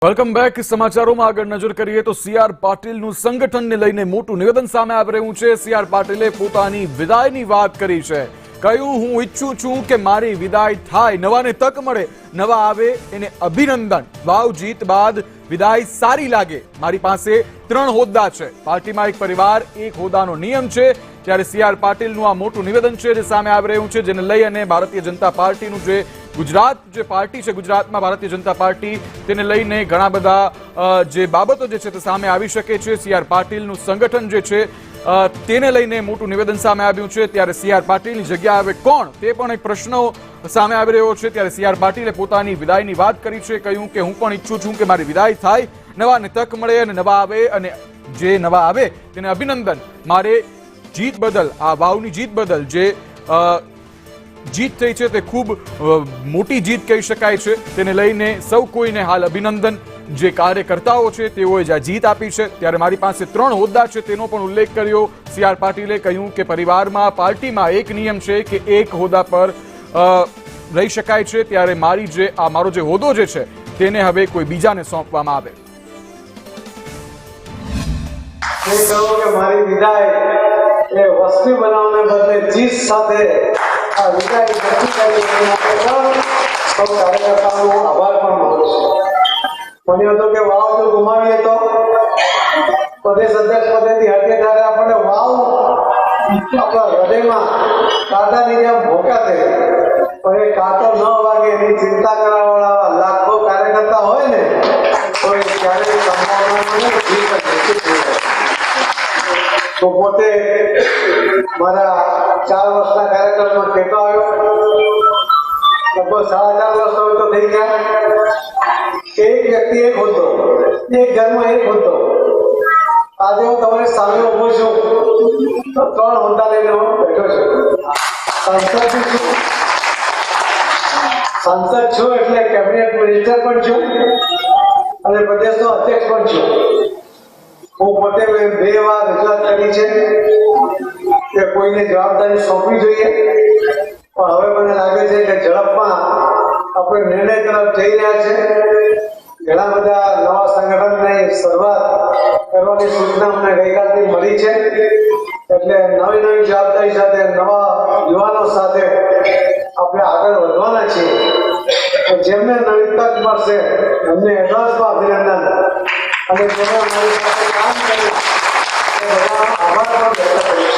Welcome back. સમાચારોમાં આગળ નજર કરીએ તો સીઆર પાટીલનું સંગઠનને લઈને મોટું નિવેદન સામે આવી રહ્યું છે। સીઆર પાટીલે પોતાની વિદાયની વાત કરી છે। કહ્યું, હું ઈચ્છું છું કે મારી વિદાય થાય, નવાને તક મળે, નવા આવે એને અભિનંદન। વાવ જીત બાદ વિદાય સારી લાગે। મારી પાસે 3 હોદ્દા છે, પાર્ટીમાં એક પરિવાર એક હોદ્દાનો નિયમ છે। ત્યારે સીઆર પાટીલનું આ મોટું નિવેદન છે જે સામે આવી રહ્યું છે, જેને લઈ અને ભારતીય જનતા પાર્ટીનું જે ગુજરાત જે પાર્ટી છે, ગુજરાતમાં ભારતીય જનતા પાર્ટી, તેને લઈને ઘણા બધા જે બાબતો જે છે તે સામે આવી શકે છે। સીઆર પાટીલનું સંગઠન જે છે તેને લઈને મોટું નિવેદન સામે આવ્યું છે। ત્યારે સીઆર પાટીલની જગ્યા આવે કોણ, તે પણ એક પ્રશ્ન સામે આવી રહ્યો છે। ત્યારે સીઆર પાટીલે પોતાની વિદાયની વાત કરી છે। કહ્યું કે હું પણ ઈચ્છું છું કે મારી વિદાય થાય, નવાને તક મળે અને નવા આવે, અને જે નવા આવે તેને અભિનંદન। મારે જીત બદલ, આ વાવની જીત બદલ જે જીત થઈ છે તે ખૂબ મોટી જીત કહી શકાય છે। તેને લઈને સૌ કોઈને હાલ અભિનંદન। જે કાર્યકર્તાઓ છે તેઓએ જે જીત આપી છે, ત્યારે મારી પાસે 3 હોદ્દા છે તેનો પણ ઉલ્લેખ કર્યો સીઆર પાટીલે। કહ્યું કે પરિવારમાં, પાર્ટીમાં એક નિયમ છે કે એક હોદ્દા પર રહી શકાય છે, ત્યારે મારો જે હોદ્દો જે છે તેને હવે કોઈ બીજાને સોંપવામાં આવે। મારી વિદાય એ વસ્તી બનાવવાને બદલે જીત સાથે આ વિદાય નક્કી કરી સૌ કાર્યકર્તાઓનો આભાર પણ માનું છું। મને હતો કે વાવ જો ગુમાવીએ તો પ્રદેશ અધ્યક્ષ પદેથી હટીએ ત્યારે આપણે વાવ આપણા હૃદયમાં કાંટાની જેમ ભોંકા થઈ, પણ એ કાંટો ન વાગે એની ચિંતા કરવાવાળા લાખો કાર્યકર્તા હોય ને તો એ ક્યારેય સંભાવના જીત નથી થઈ જાય। તો પોતે મારા 4 વર્ષના કાર્યક્રમમાં ટેકો આવ્યો, લગભગ 4.5 વર્ષ હવે તો થઈ ગયા। એક વ્યક્તિ એક હોદ્દો, એક ઘરમાં એક હોદ્દો। આજે હું તમારી સામે ઉભો છું તો 3 હોદ્દા લઈને હું બેઠો છું। સાંસદ છું એટલે કેબિનેટ મિનિસ્ટર પણ છું અને પ્રદેશનો અધ્યક્ષ પણ છું। હું પોતે 2 વાર રજૂઆત કરી છે કે કોઈને જવાબદારી સોંપવી જોઈએ, પણ હવે મને લાગે છે કે ઝડપમાં આપણે નિર્ણય તરફ જઈ રહ્યા છે। ઘણા બધા નવા સંગઠનની શરૂઆત કરવાની સૂચના અમને ગઈકાલથી મળી છે, એટલે નવી જવાબદારી સાથે, નવા યુવાનો સાથે આપણે આગળ વધવાના છીએ। જેમને નવી તક મળશે એમને એડવાન્સમાં અભિનંદન, અને જેને મારી સાથે કામ કર્યું એ બધા આભાર પણ વ્યક્ત કરીશ।